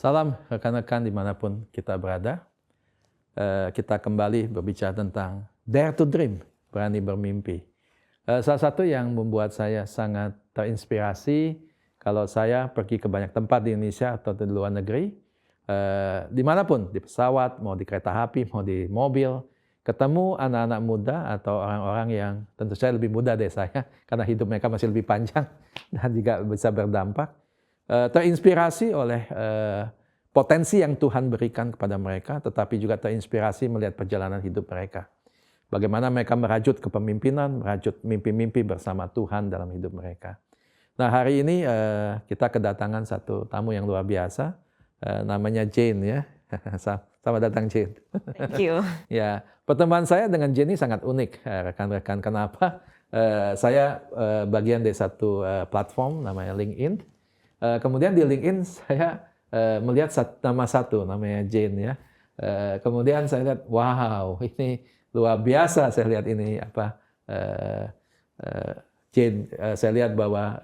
Salam rekan-rekan dimanapun kita berada. Kita kembali berbicara tentang Dare to Dream, berani bermimpi. Salah satu yang membuat saya sangat terinspirasi kalau saya pergi ke banyak tempat di Indonesia atau di luar negeri, dimanapun, di pesawat, mau di kereta api, mau di mobil, ketemu anak-anak muda atau orang-orang yang tentu saja lebih muda dari saya, karena hidup mereka masih lebih panjang dan juga bisa berdampak. Terinspirasi oleh potensi yang Tuhan berikan kepada mereka, tetapi juga terinspirasi melihat perjalanan hidup mereka. Bagaimana mereka merajut kepemimpinan, merajut mimpi-mimpi bersama Tuhan dalam hidup mereka. Nah, hari ini kita kedatangan satu tamu yang luar biasa, namanya Jane ya. Selamat datang Jane. Thank you. Ya, pertemuan saya dengan Jane ini sangat unik, rekan-rekan. Kenapa? Saya bagian dari satu platform namanya LinkedIn. Kemudian di LinkedIn saya melihat nama satu, namanya Jane ya. Kemudian saya lihat, wow, ini luar biasa. Saya lihat ini Jane. Saya lihat bahwa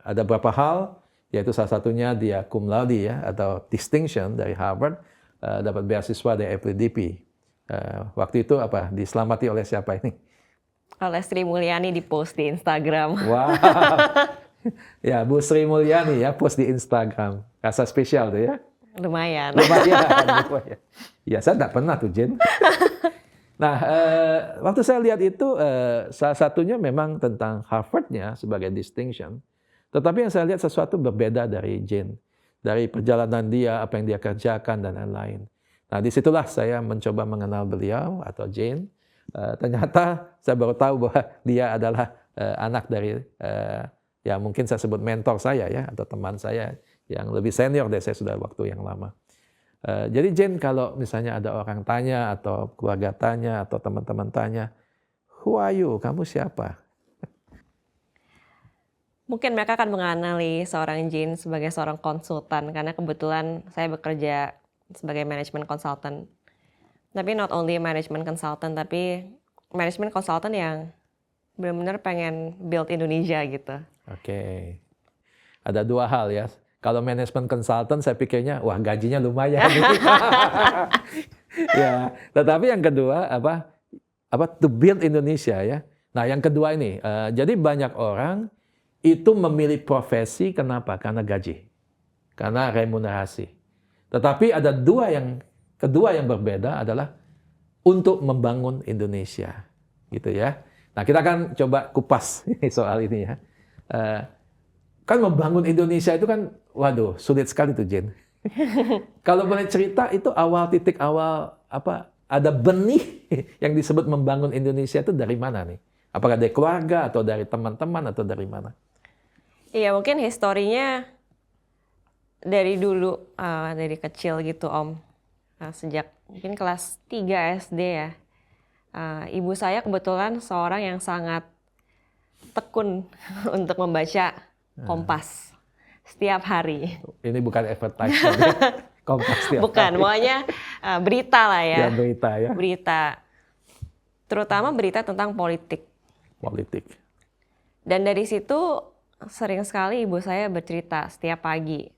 ada beberapa hal, yaitu salah satunya dia cum laude ya, atau distinction dari Harvard, dapat beasiswa dari FLDP. Waktu itu diselamati oleh siapa ini? Oleh Sri Mulyani di post di Instagram. Wow. Ya, Bu Sri Mulyani ya, post di Instagram. Rasa spesial tuh ya? Lumayan. Lumayan. Ya, saya nggak pernah tuh, Jen. Nah, waktu saya lihat itu, salah satunya memang tentang Harvard-nya sebagai distinction. Tetapi yang saya lihat sesuatu berbeda dari Jane. Dari perjalanan dia, apa yang dia kerjakan, dan lain-lain. Nah, disitulah saya mencoba mengenal beliau atau Jane. Ternyata saya baru tahu bahwa dia adalah anak dari... ya mungkin saya sebut mentor saya ya, atau teman saya yang lebih senior dari saya sudah waktu yang lama. Jadi Jane, kalau misalnya ada orang tanya, atau keluarga tanya, atau teman-teman tanya, who are you? Kamu siapa? Mungkin mereka akan mengenali seorang Jane sebagai seorang konsultan, karena kebetulan saya bekerja sebagai management consultant. Tapi not only management consultant, tapi management consultant yang benar-benar pengen build Indonesia gitu. Oke. Ada dua hal ya. Kalau management consultant saya pikirnya, wah gajinya lumayan. Ya, tetapi yang kedua to build Indonesia ya. Nah, yang kedua ini, jadi banyak orang itu memilih profesi kenapa? Karena gaji, karena remunerasi. Tetapi ada kedua yang berbeda adalah untuk membangun Indonesia, gitu ya. Nah, kita akan coba kupas soal ini ya. Kan membangun Indonesia itu kan, waduh, sulit sekali tuh, Jen. Kalau boleh cerita, itu titik awal ada benih yang disebut membangun Indonesia itu dari mana nih? Apakah dari keluarga, atau dari teman-teman, atau dari mana? Iya, mungkin historinya dari dulu, dari kecil gitu Om. Sejak mungkin kelas 3 SD ya. Ibu saya kebetulan seorang yang sangat tekun untuk membaca Kompas setiap hari. Ini bukan advertisement ya? Kompas setiap Bukan, hari. pokoknya berita lah ya. Ya, berita ya. Berita. Terutama berita tentang politik. Politik. Dan dari situ sering sekali ibu saya bercerita setiap pagi.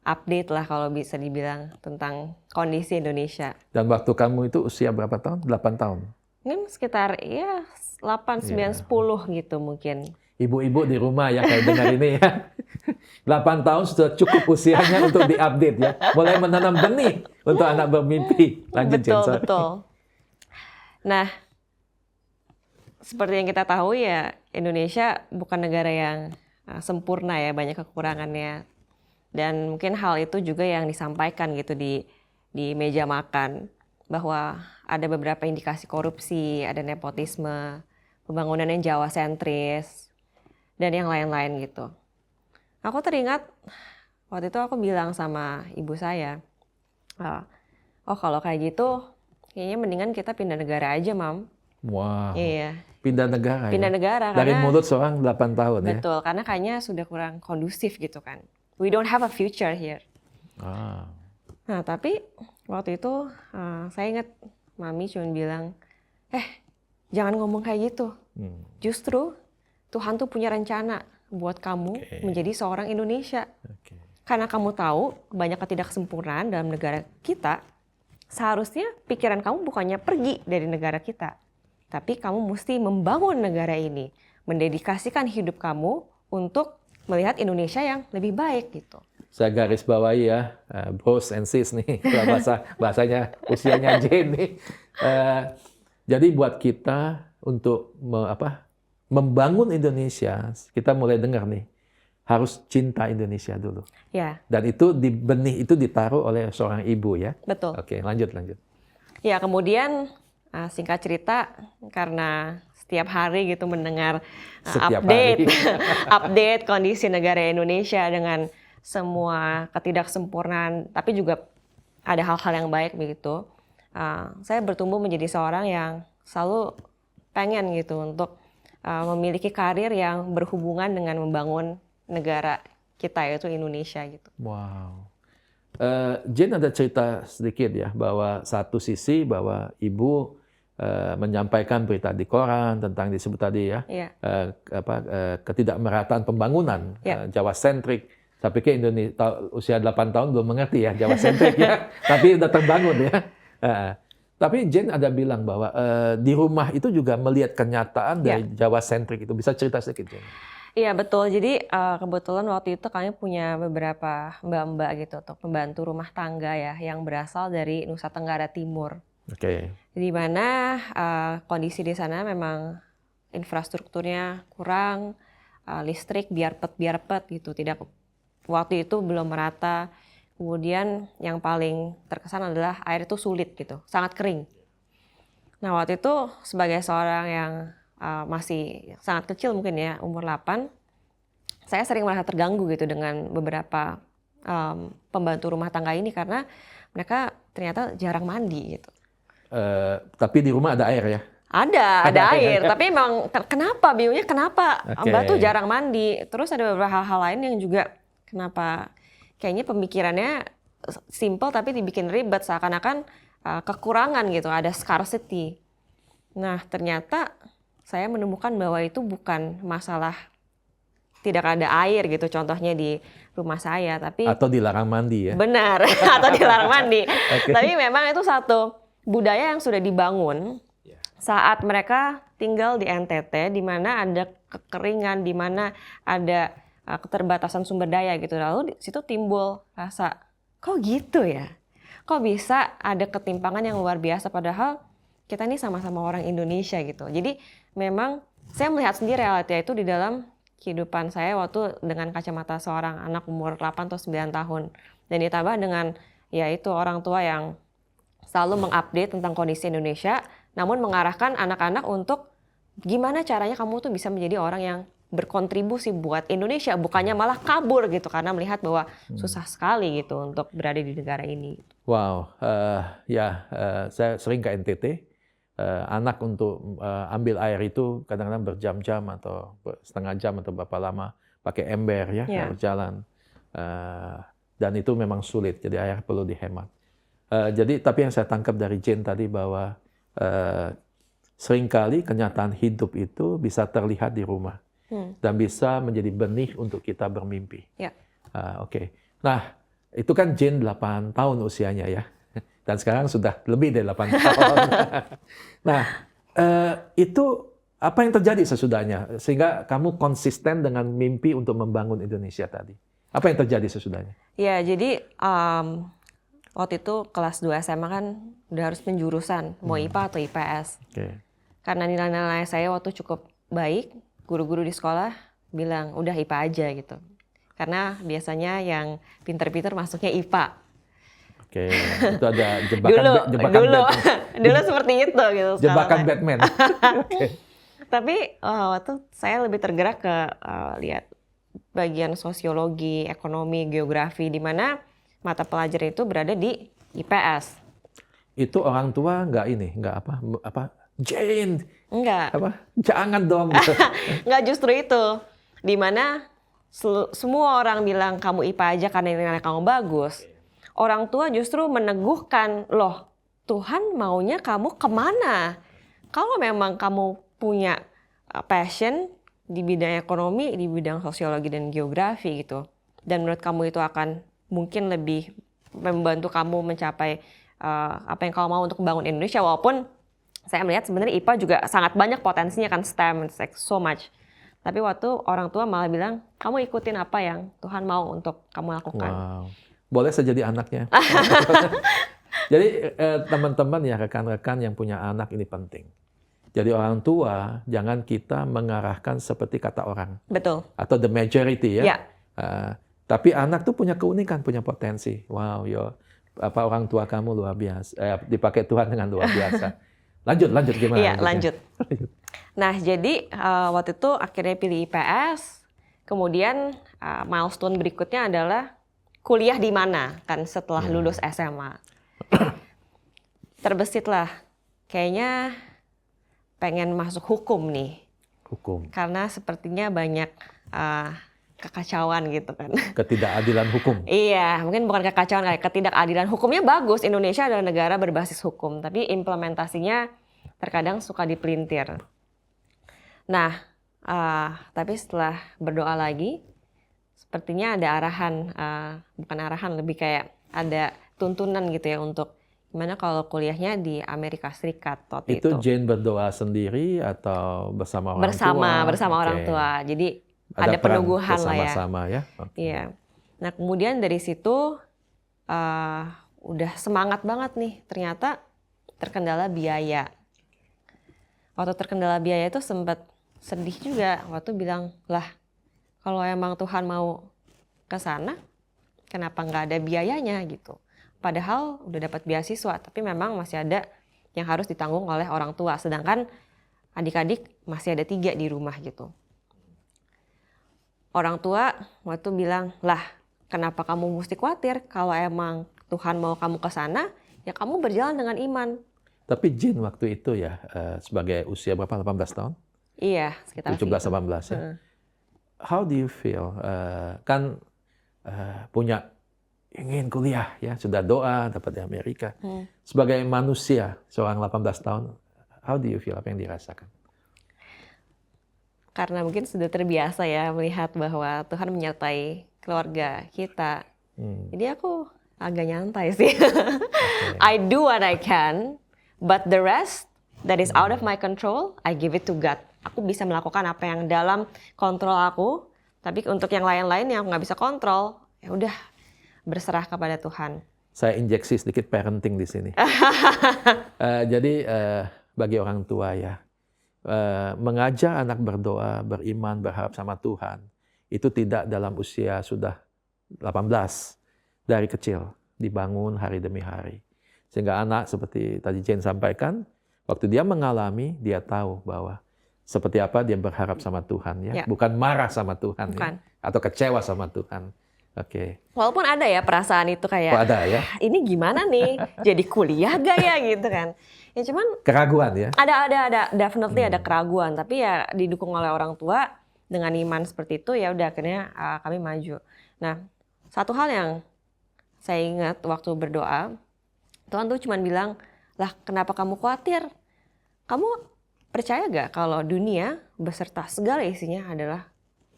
Update lah kalau bisa dibilang tentang kondisi Indonesia. Dan waktu kamu itu usia berapa tahun? 8 tahun? Mungkin sekitar 8, 9, 10 gitu mungkin. Ibu-ibu di rumah ya kayak dengar ini ya. 8 tahun sudah cukup usianya untuk diupdate ya. Mulai menanam benih untuk anak bermimpi. Lanjut, Betul. Nah, seperti yang kita tahu ya, Indonesia bukan negara yang sempurna ya, banyak kekurangannya. Dan mungkin hal itu juga yang disampaikan gitu di meja makan. Bahwa ada beberapa indikasi korupsi, ada nepotisme, pembangunan yang Jawa sentris, dan yang lain-lain gitu. Aku teringat waktu itu aku bilang sama ibu saya, oh kalau kayak gitu kayaknya mendingan kita pindah negara aja, Mam. Wow. Iya. Pindah negara. Pindah ya? negara. Dari karena, mulut seorang 8 tahun ya. Betul, karena kayaknya sudah kurang kondusif gitu kan. We don't have a future here. Nah, tapi waktu itu saya ingat Mami cuma bilang, jangan ngomong kayak gitu. Justru Tuhan tuh punya rencana buat kamu menjadi seorang Indonesia. karena kamu tahu banyak ketidaksempurnaan dalam negara kita, seharusnya pikiran kamu bukannya pergi dari negara kita, tapi kamu mesti membangun negara ini, mendedikasikan hidup kamu untuk melihat Indonesia yang lebih baik gitu. Saya garis bawahi ya, bros and sis nih, bahasanya usianya Jane nih. Jadi buat kita untuk membangun Indonesia, kita mulai dengar nih, harus cinta Indonesia dulu. Ya, Dan itu di benih itu ditaruh oleh seorang ibu ya. betul. Oke, lanjut. Ya, kemudian singkat cerita, karena setiap hari gitu mendengar Setiap update hari. update kondisi negara Indonesia dengan semua ketidaksempurnaan, tapi juga ada hal-hal yang baik begitu. Saya bertumbuh menjadi seorang yang selalu pengen gitu untuk memiliki karir yang berhubungan dengan membangun negara kita, yaitu Indonesia gitu. Wow. Jane ada cerita sedikit ya, bahwa satu sisi bahwa ibu menyampaikan berita di koran tentang disebut tadi ya, Iya. ketidakmerataan pembangunan, Ya. Jawa sentrik. Saya pikir Indonesia usia 8 tahun belum mengerti ya Jawa sentrik ya, tapi udah terbangun ya. Tapi Jane ada bilang bahwa di rumah itu juga melihat kenyataan dari Jawa sentrik itu. Bisa cerita sedikit, Jane? Iya betul, jadi kebetulan waktu itu kami punya beberapa mbak-mbak gitu untuk pembantu rumah tangga ya yang berasal dari Nusa Tenggara Timur. Oke. Di mana kondisi di sana memang infrastrukturnya kurang, listrik biar pet gitu, waktu itu belum merata. Kemudian yang paling terkesan adalah air itu sulit gitu, sangat kering. Nah waktu itu sebagai seorang yang masih sangat kecil mungkin ya, umur 8, saya sering merasa terganggu gitu dengan beberapa pembantu rumah tangga ini karena mereka ternyata jarang mandi gitu. Tapi di rumah ada air ya? Ada air, tapi emang kenapa, bingungnya kenapa Mbak tuh jarang mandi. Terus ada beberapa hal-hal lain yang juga kenapa kayaknya pemikirannya simple tapi dibikin ribet, seakan-akan kekurangan gitu, ada scarcity. Nah ternyata saya menemukan bahwa itu bukan masalah tidak ada air gitu contohnya di rumah saya, tapi Atau dilarang mandi ya? benar, atau dilarang mandi. Tapi memang itu satu budaya yang sudah dibangun saat mereka tinggal di NTT, di mana ada kekeringan, di mana ada keterbatasan sumber daya gitu. Lalu di situ timbul rasa, kok gitu ya? Kok bisa ada ketimpangan yang luar biasa padahal kita ini sama-sama orang Indonesia gitu. Jadi memang saya melihat sendiri realita itu di dalam kehidupan saya waktu dengan kacamata seorang anak umur 8 atau 9 tahun. Dan ditambah dengan ya itu orang tua yang selalu mengupdate tentang kondisi Indonesia, namun mengarahkan anak-anak untuk gimana caranya kamu tuh bisa menjadi orang yang berkontribusi buat Indonesia, bukannya malah kabur gitu karena melihat bahwa susah sekali gitu untuk berada di negara ini. Wow, saya sering ke NTT. Anak untuk ambil air itu kadang-kadang berjam-jam atau setengah jam atau berapa lama pakai ember ya berjalan. Dan itu memang sulit, jadi air perlu dihemat. Tapi yang saya tangkap dari Jane tadi bahwa seringkali kenyataan hidup itu bisa terlihat di rumah dan bisa menjadi benih untuk kita bermimpi. Oke. Nah, itu kan Jane 8 tahun usianya ya. Dan sekarang sudah lebih dari 8 tahun. Nah, itu apa yang terjadi sesudahnya? Sehingga kamu konsisten dengan mimpi untuk membangun Indonesia tadi. Apa yang terjadi sesudahnya? Ya, jadi waktu itu kelas 2 SMA kan udah harus penjurusan, mau IPA atau IPS. Karena nilai-nilai saya waktu cukup baik, guru-guru di sekolah bilang, udah IPA aja gitu. Karena biasanya yang pinter-pinter masuknya IPA. Oke, itu ada jebakan dulu seperti itu gitu. Jebakan Batman. Tapi waktu saya lebih tergerak ke lihat bagian sosiologi, ekonomi, geografi, di mana mata pelajaran itu berada di IPS. Itu orang tua nggak apa Jane, enggak, jangan dong. Gitu. Nggak, justru itu, di mana semua orang bilang kamu IPA aja karena nilai kamu bagus. Orang tua justru meneguhkan, loh Tuhan maunya kamu kemana? Kalau memang kamu punya passion di bidang ekonomi, di bidang sosiologi dan geografi gitu, dan menurut kamu itu akan mungkin lebih membantu kamu mencapai apa yang kamu mau untuk membangun Indonesia. Walaupun saya melihat sebenarnya IPA juga sangat banyak potensinya kan, STEM, it's like so much. Tapi waktu orang tua malah bilang, kamu ikutin apa yang Tuhan mau untuk kamu lakukan. Wow. Boleh saya jadi anaknya. Jadi teman-teman ya, rekan-rekan yang punya anak ini penting. Jadi orang tua jangan kita mengarahkan seperti kata orang. Betul. Atau the majority ya. Ya. Tapi anak tuh punya keunikan, punya potensi. Wow, orang tua kamu luar biasa. Dipakai Tuhan dengan luar biasa. Lanjut gimana? Iya, lanjut. Nah, jadi waktu itu akhirnya pilih IPS. Kemudian milestone berikutnya adalah kuliah di mana kan setelah lulus SMA. Terbesitlah, kayaknya pengen masuk hukum nih. Hukum. Karena sepertinya banyak kekacauan gitu kan. Ketidakadilan hukum. Iya, mungkin bukan kekacauan, kayak ketidakadilan hukumnya bagus. Indonesia adalah negara berbasis hukum, tapi implementasinya terkadang suka dipelintir. Nah, tapi setelah berdoa lagi, sepertinya ada arahan, bukan arahan, lebih kayak ada tuntunan gitu ya untuk gimana kalau kuliahnya di Amerika Serikat waktu itu. Itu Jane berdoa sendiri atau bersama orang tua? Bersama orang tua. Jadi ada peran peneguhan lah ya. bersama-sama ya. Iya. Nah kemudian dari situ udah semangat banget nih. Ternyata terkendala biaya. Waktu terkendala biaya itu sempat sedih juga. Waktu bilang, lah kalau emang Tuhan mau ke sana, kenapa nggak ada biayanya gitu. Padahal udah dapat beasiswa, tapi memang masih ada yang harus ditanggung oleh orang tua. Sedangkan adik-adik masih ada 3 di rumah gitu. Orang tua waktu bilang, lah kenapa kamu mesti khawatir? Kalau emang Tuhan mau kamu ke sana, ya kamu berjalan dengan iman. Tapi Jane waktu itu ya, sebagai usia berapa? 18 tahun? Iya, sekitar 17-18 ya. How do you feel? Kan punya ingin kuliah ya, sudah doa dapat di Amerika. Sebagai manusia, seorang 18 tahun, how do you feel? Apa yang dirasakan? Karena mungkin sudah terbiasa ya melihat bahwa Tuhan menyertai keluarga kita. Jadi aku agak nyantai sih. I do what I can, but the rest that is out of my control, I give it to God. Aku bisa melakukan apa yang dalam kontrol aku, tapi untuk yang lain-lain yang aku nggak bisa kontrol, ya udah berserah kepada Tuhan. Saya injeksi sedikit parenting di sini. Jadi bagi orang tua ya, mengajar anak berdoa, beriman, berharap sama Tuhan, itu tidak dalam usia sudah 18, dari kecil, dibangun hari demi hari. Sehingga anak seperti tadi Jane sampaikan, waktu dia mengalami, dia tahu bahwa seperti apa dia berharap sama Tuhan ya, bukan marah sama Tuhan ya, atau kecewa sama Tuhan. Oke. Walaupun ada ya perasaan itu kayak, ada ya. Ini gimana nih, jadi kuliah gak ya gitu kan? Ya cuman keraguan ya. Ada, definitely ada keraguan, tapi ya didukung oleh orang tua dengan iman seperti itu ya udah akhirnya kami maju. Nah, satu hal yang saya ingat waktu berdoa, Tuhan tuh cuman bilang, lah kenapa kamu khawatir? Kamu percaya gak kalau dunia beserta segala isinya adalah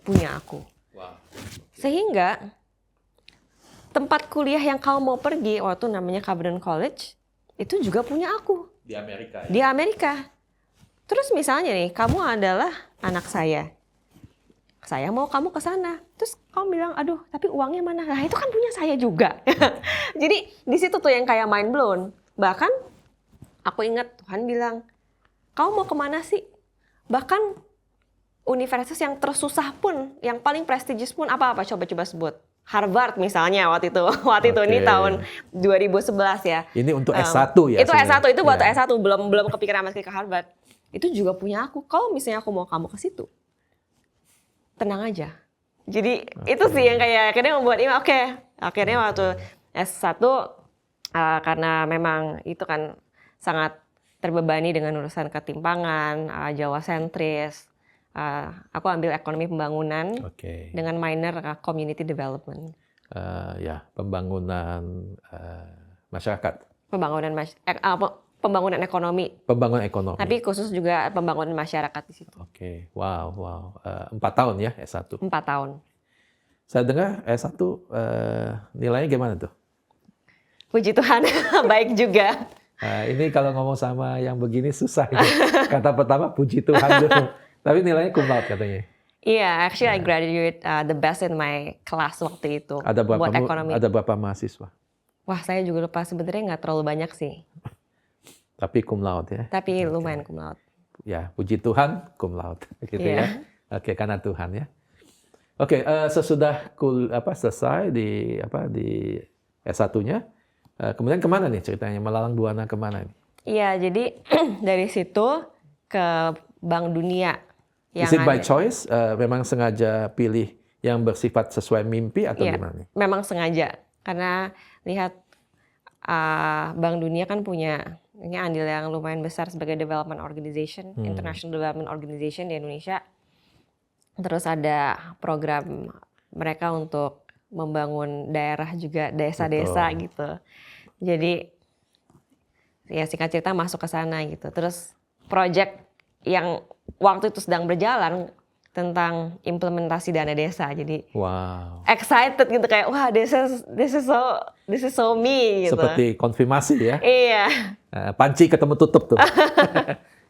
punya aku? Wow. Sehingga tempat kuliah yang kamu mau pergi, waktu namanya Covenant College, itu juga punya aku. Di Amerika ya? Di Amerika. Terus misalnya nih, kamu adalah anak saya. Saya mau kamu ke sana. Terus kamu bilang, aduh tapi uangnya mana? Nah itu kan punya saya juga. Jadi di situ tuh yang kayak mind blown. Bahkan aku ingat Tuhan bilang, kamu mau kemana sih? Bahkan universitas yang tersusah pun, yang paling prestigious pun apa-apa? Coba-coba sebut. Harvard misalnya waktu itu ini tahun 2011 ya. Ini untuk S1 ya. Itu S1 itu buat S1 belum kepikiran masih ke Harvard. Itu juga punya aku. Kalau misalnya aku mau kamu ke situ, tenang aja. Jadi itu sih yang kayak akhirnya membuat ini akhirnya waktu S1 karena memang itu kan sangat terbebani dengan urusan ketimpangan, Jawa sentris. Aku ambil ekonomi pembangunan dengan minor community development. Pembangunan masyarakat. Pembangunan ekonomi. Pembangunan ekonomi. Tapi khusus juga pembangunan masyarakat di situ. Wow. 4 tahun ya S1. 4 tahun. Saya dengar S1 nilainya gimana tuh? Puji Tuhan, baik juga. Ini kalau ngomong sama yang begini susah. Ya. Kata pertama puji Tuhan dulu. Tapi nilainya cum laude katanya. Iya, actually I graduate the best in my class waktu itu. Buat ekonomi. Ada berapa mahasiswa? Wah, saya juga lupa, sebenarnya nggak terlalu banyak sih. Tapi cum laude ya? Tapi lumayan cum laude. Ya, puji Tuhan cum laude. Gitu ya. Oke, karena Tuhan ya. Oke, sesudah selesai di S1-nya, kemudian kemana nih ceritanya? Melalang buana kemana nih? Iya, jadi dari situ ke Bank Dunia. Is it by choice? Memang sengaja pilih yang bersifat sesuai mimpi atau gimana nih? Memang sengaja, karena lihat Bank Dunia kan punya ini andil yang lumayan besar sebagai development organization, international development organization di Indonesia. Terus ada program mereka untuk membangun daerah juga, desa-desa gitu. Jadi ya singkat cerita masuk ke sana gitu. Terus project yang waktu itu sedang berjalan tentang implementasi dana desa. Jadi excited gitu, kayak wah this is so me gitu. Seperti konfirmasi ya. Iya. Panci ketemu tutup tuh.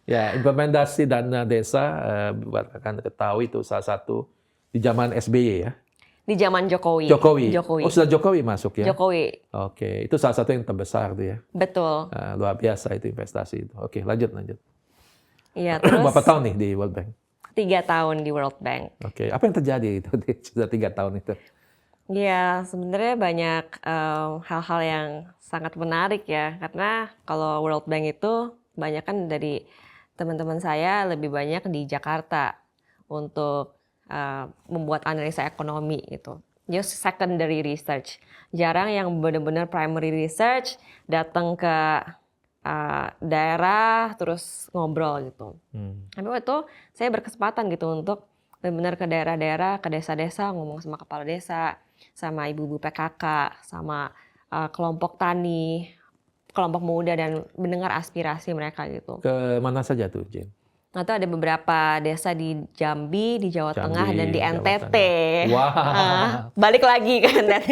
Ya, implementasi dana desa buat akan ketahui itu salah satu di zaman SBY ya. Di zaman Jokowi. Oh, sudah Jokowi masuk ya? Jokowi. Oke, itu salah satu yang terbesar tuh ya. Betul. Luar biasa itu investasi itu. Oke, lanjut. Iya, terus berapa tahun nih di World Bank? 3 tahun di World Bank. Oke, apa yang terjadi itu sudah 3 tahun itu? Ya, sebenarnya banyak hal-hal yang sangat menarik ya. Karena kalau World Bank itu banyak kan dari teman-teman saya lebih banyak di Jakarta untuk membuat analisa ekonomi gitu. Just secondary research. Jarang yang benar-benar primary research, datang ke daerah terus ngobrol gitu. Tapi waktu itu saya berkesempatan gitu untuk benar-benar ke daerah-daerah, ke desa-desa, ngomong sama kepala desa, sama ibu-ibu PKK, sama kelompok tani, kelompok muda, dan mendengar aspirasi mereka gitu. Ke mana saja tuh, Jen? Atau ada beberapa desa di Jambi, di Jawa Tengah, dan di NTT. Wah. Balik lagi ke NTT.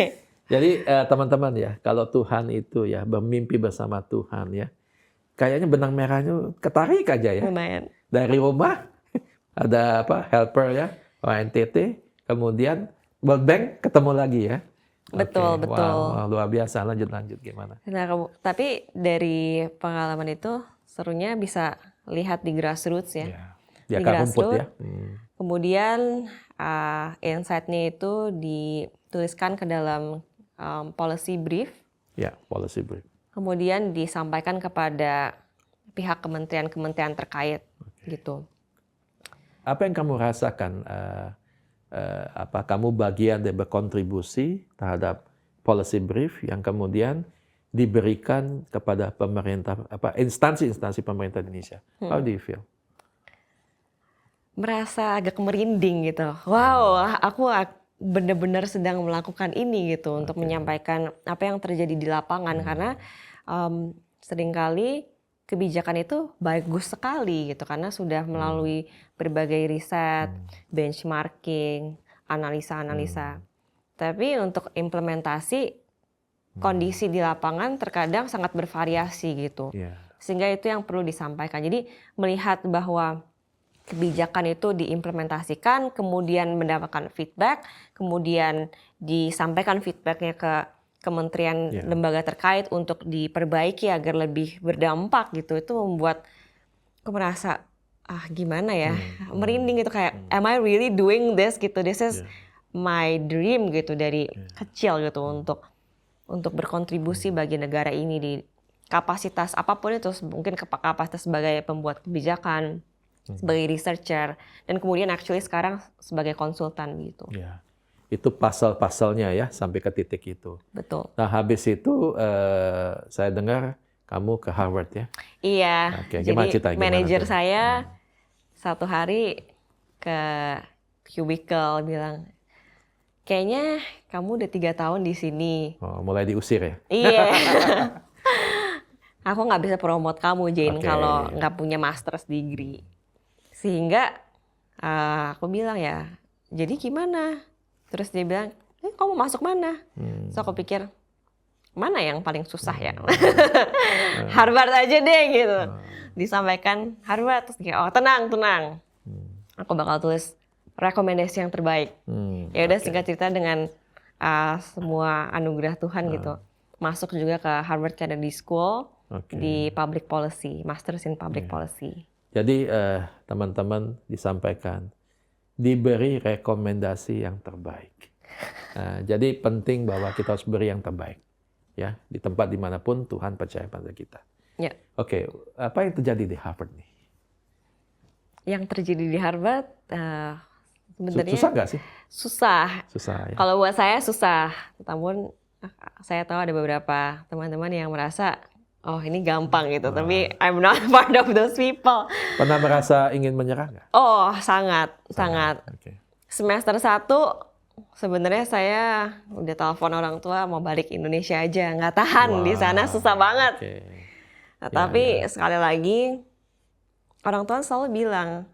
Jadi teman-teman ya, kalau Tuhan itu ya bermimpi bersama Tuhan ya, kayaknya benang merahnya ketarik aja ya. Lumayan. Dari rumah ada helper ya, NTT, kemudian World Bank ketemu lagi ya. Betul, betul. Wow, luar biasa. Lanjut gimana? Nah, tapi dari pengalaman itu serunya bisa lihat di grassroots ya. Di akar rumput ya. Kemudian insight-nya itu dituliskan ke dalam policy brief. Ya, policy brief. Kemudian disampaikan kepada pihak kementerian-kementerian terkait gitu. Apa yang kamu rasakan? Kamu bagian dari berkontribusi terhadap policy brief yang kemudian diberikan kepada pemerintah, instansi-instansi pemerintah Indonesia. How do you feel? Merasa agak merinding gitu. Wow, aku benar-benar sedang melakukan ini gitu untuk menyampaikan apa yang terjadi di lapangan, karena seringkali kebijakan itu bagus sekali gitu karena sudah melalui berbagai riset, benchmarking, analisa-analisa. Tapi untuk implementasi, kondisi di lapangan terkadang sangat bervariasi gitu. Sehingga itu yang perlu disampaikan. Jadi melihat bahwa kebijakan itu diimplementasikan, kemudian mendapatkan feedback, kemudian disampaikan feedbacknya ke kementerian lembaga terkait untuk diperbaiki agar lebih berdampak gitu. Itu membuat aku merasa gimana ya, merinding gitu, kayak am I really doing this gitu, this is my dream gitu dari kecil gitu untuk berkontribusi bagi negara ini di kapasitas apapun itu, mungkin kapasitas sebagai pembuat kebijakan, sebagai researcher, dan kemudian actually sekarang sebagai konsultan gitu. Itu pasal-pasalnya ya sampai ke titik itu. Betul. Nah habis itu saya dengar kamu ke Harvard ya? Iya. Jadi manajer saya satu hari ke cubicle bilang, kayaknya kamu udah 3 tahun di sini. Oh, mulai diusir ya? Iya. Aku nggak bisa promote kamu, Jane, kalau nggak punya master's degree. Sehingga aku bilang ya, jadi gimana? Terus dia bilang, kamu masuk mana? So aku pikir, mana yang paling susah ya? Harvard aja deh gitu. Disampaikan Harvard, terus kayak, oh tenang. Aku bakal tulis rekomendasi yang terbaik. Ya udah singkat cerita dengan semua anugerah Tuhan gitu. Masuk juga ke Harvard Kennedy School di Public Policy, Masters in Public Policy. Jadi teman-teman disampaikan, diberi rekomendasi yang terbaik. Jadi penting bahwa kita harus beri yang terbaik. Ya, di tempat dimanapun Tuhan percaya pada kita. Ya. Oke, apa yang terjadi di Harvard nih? Yang terjadi di Harvard sebenarnya susah nggak sih? Susah. Ya. Kalau buat saya susah. Namun saya tahu ada beberapa teman-teman yang merasa, oh ini gampang gitu. Tapi I'm not part of those people. Pernah merasa ingin menyerah nggak? Oh, sangat. Okay. Semester 1 sebenarnya saya udah telepon orang tua mau balik Indonesia aja. Nggak tahan di sana, susah banget. Nah, tapi sekali lagi orang tua selalu bilang,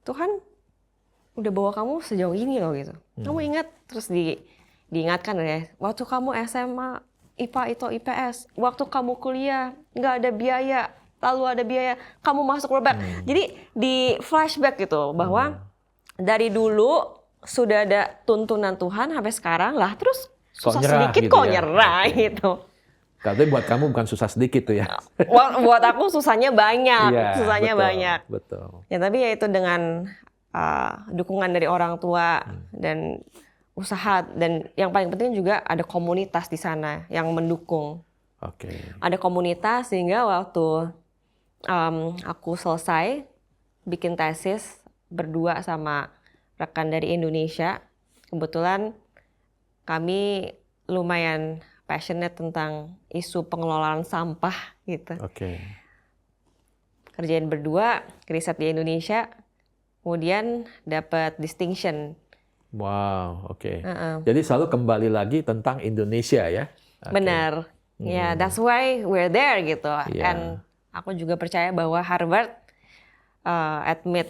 Tuhan udah bawa kamu sejauh ini loh gitu. Kamu ingat, terus diingatkan ya, waktu kamu SMA IPA itu IPS, waktu kamu kuliah nggak ada biaya, lalu ada biaya, kamu masuk World Bank. Jadi di flashback gitu bahwa dari dulu sudah ada tuntunan Tuhan sampai sekarang lah, terus susah sedikit gitu kok nyerah gitu. Katanya buat kamu bukan susah sedikit tuh ya. Buat aku susahnya banyak, betul, banyak. Betul. Ya tapi ya itu dengan dukungan dari orang tua dan usaha, dan yang paling penting juga ada komunitas di sana yang mendukung. Ada komunitas sehingga waktu aku selesai bikin tesis berdua sama rekan dari Indonesia, kebetulan kami lumayan passionate tentang isu pengelolaan sampah gitu. Kerjain berdua, riset di Indonesia, kemudian dapat distinction. Wow, Jadi selalu kembali lagi tentang Indonesia ya? Benar. Ya, that's why we're there gitu. And aku juga percaya bahwa Harvard admit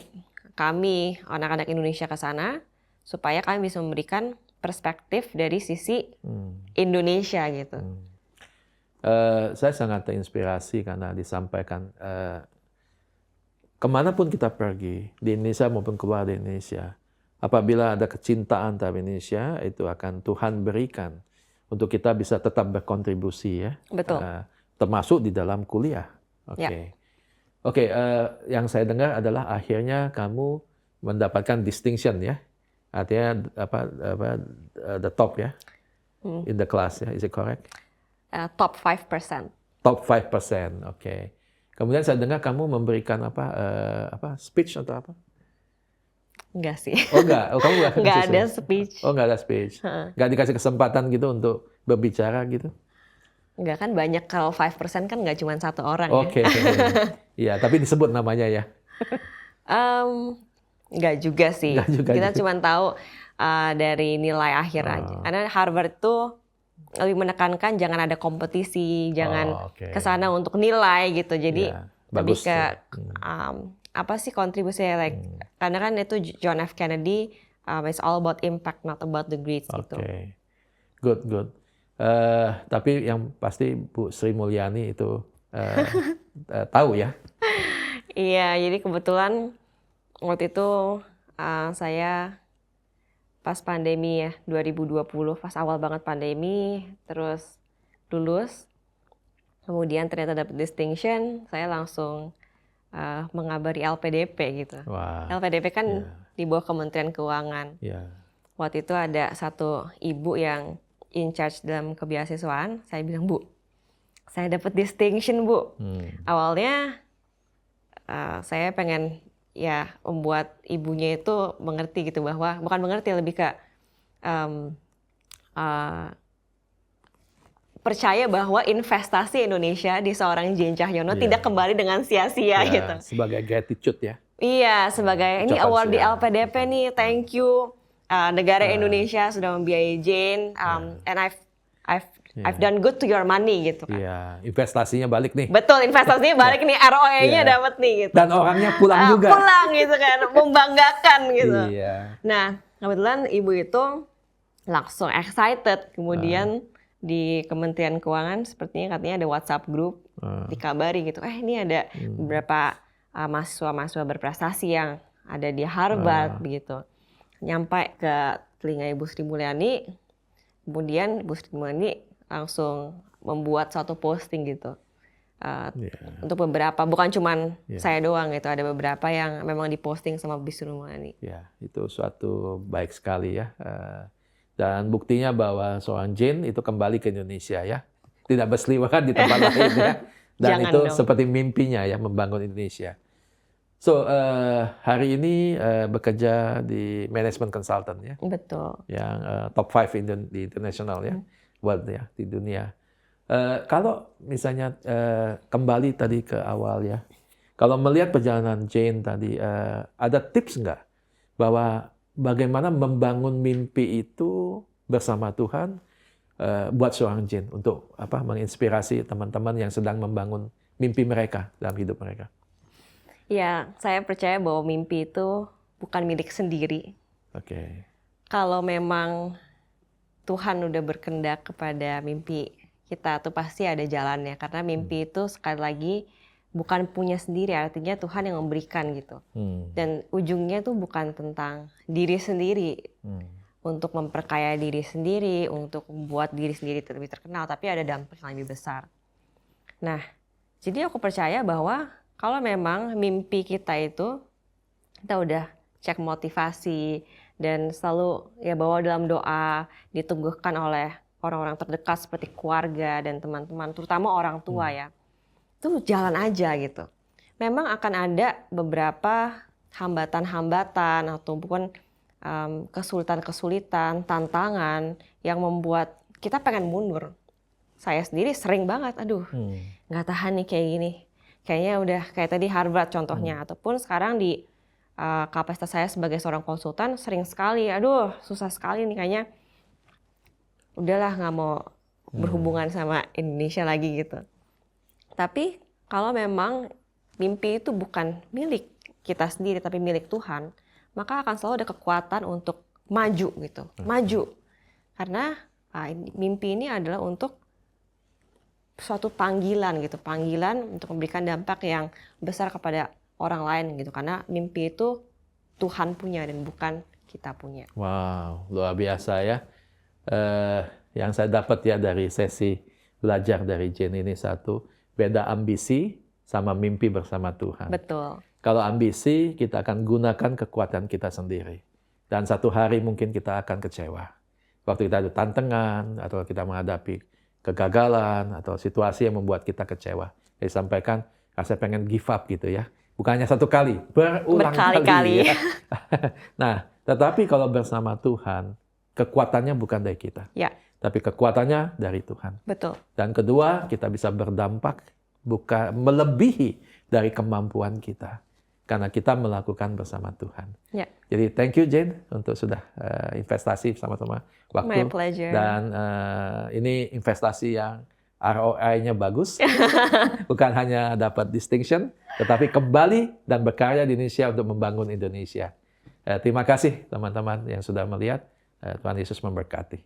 kami anak-anak Indonesia ke sana supaya kami bisa memberikan perspektif dari sisi Indonesia gitu. Saya sangat terinspirasi karena disampaikan kemanapun kita pergi di Indonesia maupun keluar dari Indonesia, apabila ada kecintaan terhadap Indonesia, itu akan Tuhan berikan untuk kita bisa tetap berkontribusi ya. Betul. Termasuk di dalam kuliah. Yang saya dengar adalah akhirnya kamu mendapatkan distinction ya. Artinya the top ya, in the class ya, is it correct? Top 5%. Top 5%, Kemudian saya dengar kamu memberikan speech atau apa? Enggak sih. Oh enggak, kamu enggak ada speech. Oh enggak ada speech. Enggak dikasih kesempatan gitu untuk berbicara gitu? Enggak, kan banyak, kalau 5% kan enggak cuma satu orang ya. Iya, tapi disebut namanya ya. Enggak juga sih. Kita cuma tahu dari nilai akhir aja. Karena Harvard itu lebih menekankan jangan ada kompetisi, jangan kesana untuk nilai gitu. Jadi lebih ke apa sih kontribusinya, karena kan itu John F. Kennedy, it's all about impact, not about the grades gitu. Good. Tapi yang pasti Bu Sri Mulyani itu tahu ya? Iya, jadi kebetulan waktu itu saya pas pandemi ya, 2020, pas awal banget pandemi, terus lulus, kemudian ternyata dapat distinction, saya langsung mengabari LPDP gitu. LPDP kan di bawah Kementerian Keuangan. Waktu itu ada satu ibu yang in charge dalam kebeasiswaan, saya bilang, Bu, saya dapat distinction Bu. Awalnya saya pengen ya membuat ibunya itu mengerti gitu, bahwa bukan mengerti, lebih ke percaya bahwa investasi Indonesia di seorang Jane Cahyono tidak kembali dengan sia-sia gitu. Sebagai gratitude ya. Iya, sebagai ini award di LPDP nih, thank you negara Indonesia sudah membiayai Jane, and I've done good to your money gitu kan. Iya, investasinya balik nih. Betul, investasinya balik nih, ROE-nya dapat nih gitu. Dan orangnya pulang juga. Pulang gitu kan, membanggakan gitu. Iya. Nah, kebetulan ibu itu langsung excited. Kemudian di Kementerian Keuangan sepertinya katanya ada WhatsApp group, dikabari gitu. Ini ada beberapa mahasiswa-mahasiswa berprestasi yang ada di Harvard begitu. Nyampe ke telinga Ibu Sri Mulyani, kemudian Ibu Sri Mulyani langsung membuat suatu posting gitu. Untuk beberapa, bukan cuman saya doang gitu, ada beberapa yang memang diposting sama Bu Sri Mulyani. Ya, itu suatu baik sekali ya. Dan buktinya bahwa seorang Jane itu kembali ke Indonesia ya. Tidak berseliweran di tempat lain ya. Dan Jangan itu dong. seperti mimpinya ya, membangun Indonesia. So, hari ini bekerja di management consultant ya. Betul. Yang top 5 di internasional ya. World ya, di dunia. Kalau misalnya kembali tadi ke awal ya. Kalau melihat perjalanan Jane tadi, ada tips nggak bahwa bagaimana membangun mimpi itu bersama Tuhan buat seorang Jane untuk menginspirasi teman-teman yang sedang membangun mimpi mereka dalam hidup mereka? Ya, saya percaya bahwa mimpi itu bukan milik sendiri. Oke. Kalau memang Tuhan udah berkehendak kepada mimpi kita, tuh pasti ada jalannya. Karena mimpi itu sekali lagi bukan punya sendiri, artinya Tuhan yang memberikan gitu. Dan ujungnya tuh bukan tentang diri sendiri, untuk memperkaya diri sendiri, untuk membuat diri sendiri lebih terkenal, tapi ada dampak yang lebih besar. Nah, jadi aku percaya bahwa kalau memang mimpi kita itu, kita udah cek motivasi, dan selalu ya bawa dalam doa, diteguhkan oleh orang-orang terdekat seperti keluarga dan teman-teman, terutama orang tua ya. Itu jalan aja gitu. Memang akan ada beberapa hambatan-hambatan ataupun kesulitan-kesulitan, tantangan yang membuat kita pengen mundur. Saya sendiri sering banget, nggak tahan nih kayak gini. Kayaknya udah kayak tadi Harvard contohnya, ataupun sekarang di kapasitas saya sebagai seorang konsultan sering sekali, susah sekali nih kayaknya. Udahlah nggak mau berhubungan sama Indonesia lagi gitu. Tapi kalau memang mimpi itu bukan milik kita sendiri tapi milik Tuhan, maka akan selalu ada kekuatan untuk maju gitu, maju. Karena mimpi ini adalah untuk suatu panggilan gitu, panggilan untuk memberikan dampak yang besar kepada orang lain gitu. Karena mimpi itu Tuhan punya dan bukan kita punya. Wow, luar biasa ya. Yang saya dapat ya dari sesi belajar dari Jane ini satu, beda ambisi sama mimpi bersama Tuhan. Betul. Kalau ambisi, kita akan gunakan kekuatan kita sendiri. Dan satu hari mungkin kita akan kecewa. Waktu kita ada tantangan, atau kita menghadapi kegagalan, atau situasi yang membuat kita kecewa. Jadi sampaikan, saya pengen give up gitu ya. Bukan hanya satu kali, berulang kali. Ya. Nah, tetapi kalau bersama Tuhan, kekuatannya bukan dari kita. Ya. Tapi kekuatannya dari Tuhan. Betul. Dan kedua, kita bisa berdampak bukan melebihi dari kemampuan kita. Karena kita melakukan bersama Tuhan. Ya. Jadi thank you Jane untuk sudah investasi sama-sama waktu. My pleasure. Dan ini investasi yang ROI-nya bagus. Bukan hanya dapat distinction, tetapi kembali dan berkarya di Indonesia untuk membangun Indonesia. Terima kasih teman-teman yang sudah melihat. Tuhan Yesus memberkati.